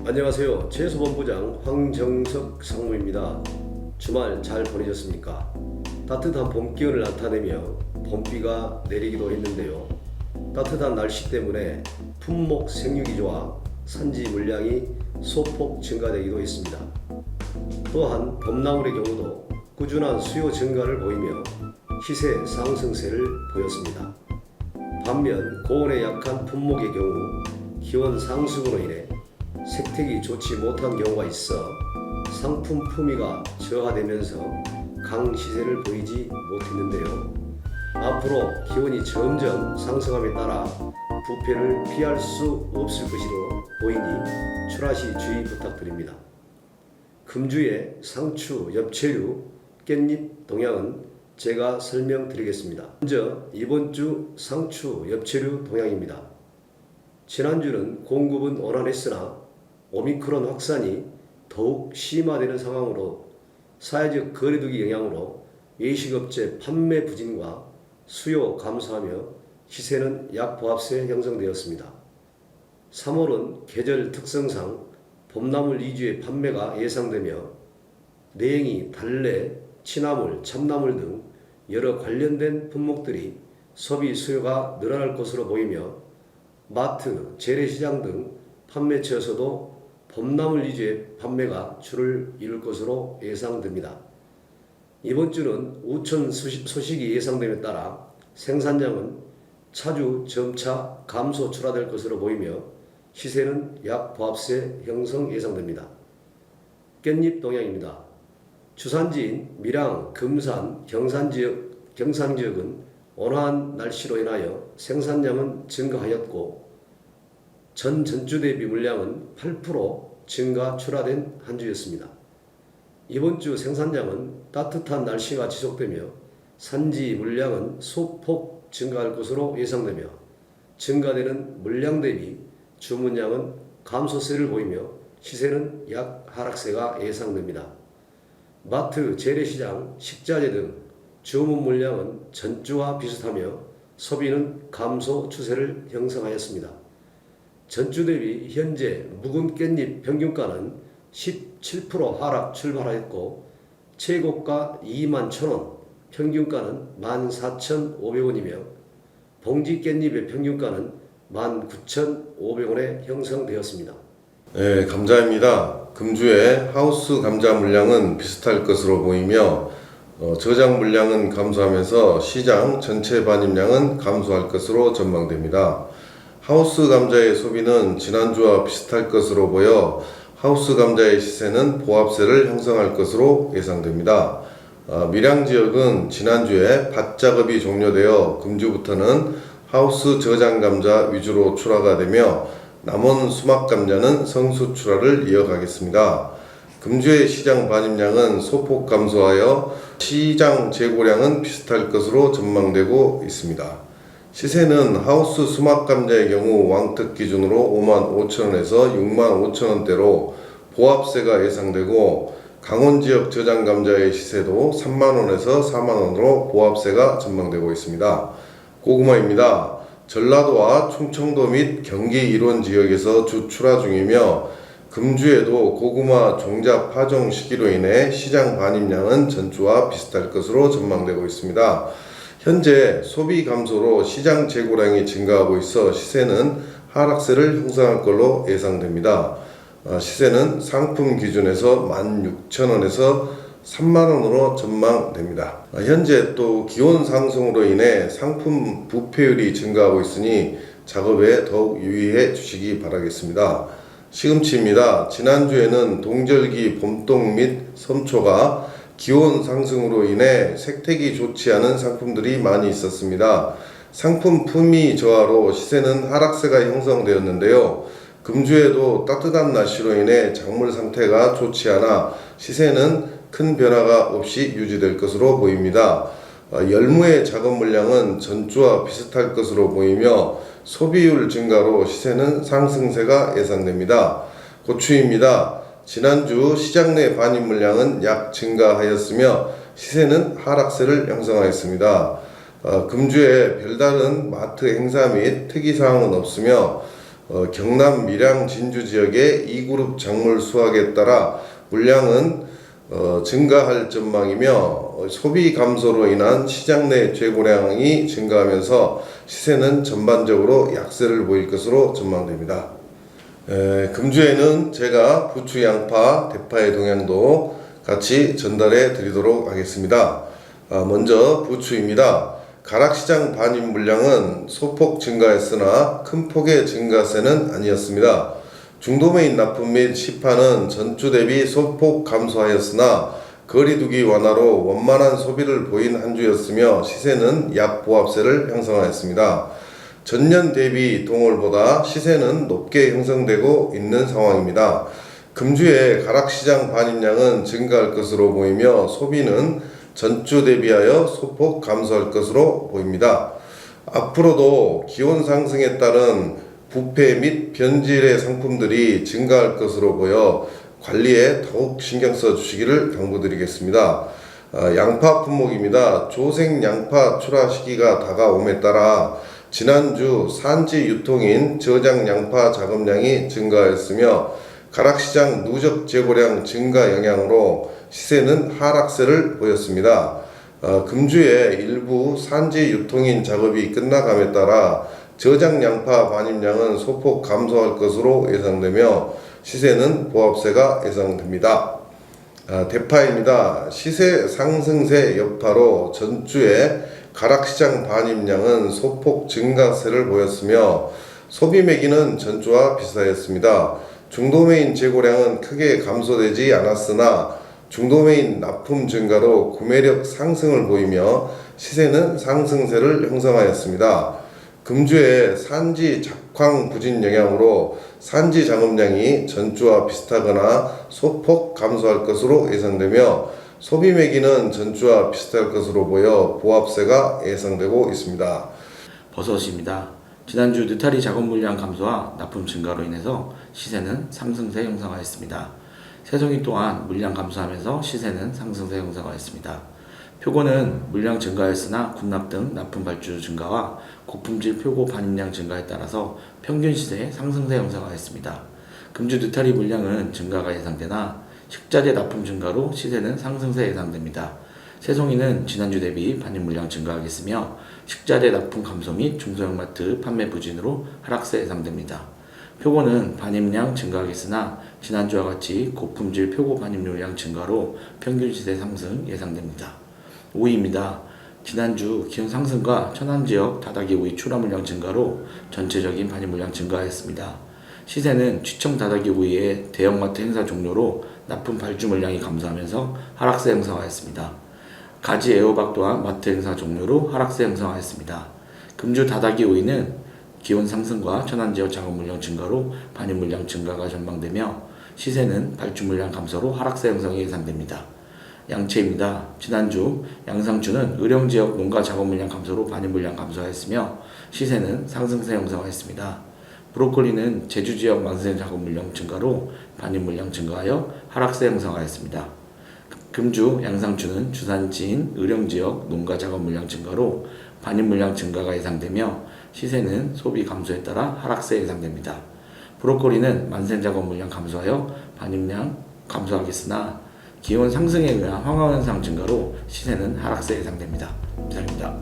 안녕하세요. 최소본부장 황정석 상무입니다. 주말 잘 보내셨습니까? 따뜻한 봄 기운을 나타내며 봄비가 내리기도 했는데요. 따뜻한 날씨 때문에 품목 생육이 좋아 산지 물량이 소폭 증가되기도 했습니다. 또한 봄나물의 경우도 꾸준한 수요 증가를 보이며 시세 상승세를 보였습니다. 반면 고온에 약한 품목의 경우 기온 상승으로 인해 색택이 좋지 못한 경우가 있어 상품 품위가 저하되면서 강시세를 보이지 못했는데요. 앞으로 기온이 점점 상승함에 따라 부패를 피할 수 없을 것으로 보이니 출하시 주의 부탁드립니다. 금주의 상추, 엽채류, 깻잎 동향은 제가 설명드리겠습니다. 먼저 이번 주 상추, 엽채류 동향입니다. 지난주는 공급은 원활했으나 오미크론 확산이 더욱 심화되는 상황으로 사회적 거리두기 영향으로 외식업체 판매 부진과 수요 감소하며 시세는 약보합세 형성되었습니다. 3월은 계절 특성상 봄나물 위주의 판매가 예상되며 냉이, 달래, 취나물, 참나물 등 여러 관련된 품목들이 소비 수요가 늘어날 것으로 보이며 마트, 재래시장 등 판매처에서도 봄나물 위주의 판매가 줄을 이룰 것으로 예상됩니다. 이번 주는 우천 소식이 예상됨에 따라 생산량은 차주 점차 감소 출하될 것으로 보이며 시세는 약보합세 형성 예상됩니다. 깻잎 동향입니다. 주산지인 밀양, 금산, 경산 지역은 온화한 날씨로 인하여 생산량은 증가하였고 전주 대비 물량은 8% 증가 출하된 한 주였습니다. 이번 주 생산량은 따뜻한 날씨가 지속되며 산지 물량은 소폭 증가할 것으로 예상되며 증가되는 물량 대비 주문량은 감소세를 보이며 시세는 약 하락세가 예상됩니다. 마트, 재래시장, 식자재 등 주문 물량은 전주와 비슷하며 소비는 감소 추세를 형성하였습니다. 전주 대비 현재 묵은 깻잎 평균가는 17% 하락 출발하였고 최고가 21,000원, 평균가는 14,500원이며 봉지 깻잎의 평균가는 19,500원에 형성되었습니다. 네, 감자입니다. 금주에 하우스 감자 물량은 비슷할 것으로 보이며 저장 물량은 감소하면서 시장 전체 반입량은 감소할 것으로 전망됩니다. 하우스 감자의 소비는 지난주와 비슷할 것으로 보여 하우스 감자의 시세는 보합세를 형성할 것으로 예상됩니다. 밀양 지역은 지난주에 밭 작업이 종료되어 금주부터는 하우스 저장 감자 위주로 출하가 되며 남은 수막 감자는 성수 출하를 이어가겠습니다. 금주의 시장 반입량은 소폭 감소하여 시장 재고량은 비슷할 것으로 전망되고 있습니다. 시세는 하우스 수막 감자의 경우 왕특 기준으로 55,000원에서 65,000원대로 보합세가 예상되고 강원 지역 저장 감자의 시세도 3만원에서 4만원으로 보합세가 전망되고 있습니다. 고구마입니다. 전라도와 충청도 및 경기 일원 지역에서 주 출하 중이며 금주에도 고구마 종자 파종 시기로 인해 시장 반입량은 전주와 비슷할 것으로 전망되고 있습니다. 현재 소비 감소로 시장 재고량이 증가하고 있어 시세는 하락세를 형성할 걸로 예상됩니다. 시세는 상품 기준에서 16,000원에서 3만원으로 전망됩니다. 현재 또 기온 상승으로 인해 상품 부패율이 증가하고 있으니 작업에 더욱 유의해 주시기 바라겠습니다. 시금치입니다. 지난주에는 동절기 봄동 및 섬초가 기온 상승으로 인해 색택이 좋지 않은 상품들이 많이 있었습니다. 상품 품위 저하로 시세는 하락세가 형성되었는데요. 금주에도 따뜻한 날씨로 인해 작물 상태가 좋지 않아 시세는 큰 변화가 없이 유지될 것으로 보입니다. 열무의 작업 물량은 전주와 비슷할 것으로 보이며 소비율 증가로 시세는 상승세가 예상됩니다. 고추입니다. 지난주 시장 내 반입 물량은 약 증가하였으며 시세는 하락세를 형성하였습니다. 금주에 별다른 마트 행사 및 특이사항은 없으며 경남 밀양 진주 지역의 2그룹 작물 수확에 따라 물량은 증가할 전망이며 소비 감소로 인한 시장 내 재고량이 증가하면서 시세는 전반적으로 약세를 보일 것으로 전망됩니다. 금주에는 제가 부추, 양파, 대파의 동향도 같이 전달해 드리도록 하겠습니다. 먼저 부추입니다. 가락시장 반입 물량은 소폭 증가했으나 큰 폭의 증가세는 아니었습니다. 중도메인 납품 및 시판은 전주 대비 소폭 감소하였으나 거리두기 완화로 원만한 소비를 보인 한 주였으며 시세는 약 보합세를 형성하였습니다. 전년 대비 동월보다 시세는 높게 형성되고 있는 상황입니다. 금주에 가락시장 반입량은 증가할 것으로 보이며 소비는 전주 대비하여 소폭 감소할 것으로 보입니다. 앞으로도 기온 상승에 따른 부패 및 변질의 상품들이 증가할 것으로 보여 관리에 더욱 신경 써 주시기를 당부드리겠습니다. 양파 품목입니다. 조생 양파 출하 시기가 다가옴에 따라 지난주 산지 유통인 저장 양파 작업량이 증가했으며 가락시장 누적 재고량 증가 영향으로 시세는 하락세를 보였습니다. 금주에 일부 산지 유통인 작업이 끝나감에 따라 저장 양파 반입량은 소폭 감소할 것으로 예상되며 시세는 보합세가 예상됩니다. 대파입니다. 시세 상승세 여파로 전주에 가락시장 반입량은 소폭 증가세를 보였으며 소비 매기는 전주와 비슷하였습니다. 중도메인 재고량은 크게 감소되지 않았으나 중도메인 납품 증가로 구매력 상승을 보이며 시세는 상승세를 형성하였습니다. 금주에 산지 작황 부진 영향으로 산지 작업량이 전주와 비슷하거나 소폭 감소할 것으로 예상되며 소비 매기는 전주와 비슷할 것으로 보여 보합세가 예상되고 있습니다. 버섯입니다. 지난주 느타리 작업 물량 감소와 납품 증가로 인해서 시세는 상승세 형성하였습니다. 새송이 또한 물량 감소하면서 시세는 상승세 형성하였습니다. 표고는 물량 증가했으나 군납 등 납품 발주 증가와 고품질 표고 반입량 증가에 따라서 평균 시세 상승세 형성하였습니다. 금주 느타리 물량은 증가가 예상되나 식자재 납품 증가로 시세는 상승세 예상됩니다. 새송이는 지난주 대비 반입 물량 증가하겠으며 식자재 납품 감소 및 중소형마트 판매 부진으로 하락세 예상됩니다. 표고는 반입량 증가하겠으나 지난주와 같이 고품질 표고 반입률량 증가로 평균 시세 상승 예상됩니다. 오이입니다. 지난주 기온 상승과 천안지역 다다기 오이 출하 물량 증가로 전체적인 반입 물량 증가하였습니다. 시세는 취청 다다기 오이의 대형마트 행사 종료로 납품 발주 물량이 감소하면서 하락세 형성하였습니다. 가지 애호박 또한 마트 행사 종료로 하락세 형성하였습니다. 금주 다다기 오이는 기온 상승과 천안지역 작업 물량 증가로 반입 물량 증가가 전망되며 시세는 발주 물량 감소로 하락세 형성이 예상됩니다. 양채입니다. 지난주 양상추는 의령지역 농가 작업 물량 감소로 반입 물량 감소하였으며 시세는 상승세 형성하였습니다. 브로콜리는 제주지역 만세 작업 물량 증가로 반입 물량 증가하여 하락세 형성하였습니다. 금주 양상추는 주산지인 의령지역 농가 작업 물량 증가로 반입 물량 증가가 예상되며 시세는 소비 감소에 따라 하락세 예상됩니다. 브로콜리는 만세 작업 물량 감소하여 반입량 감소하겠으나 기온 상승에 의한 황화현상 증가로 시세는 하락세 예상됩니다. 이상입니다.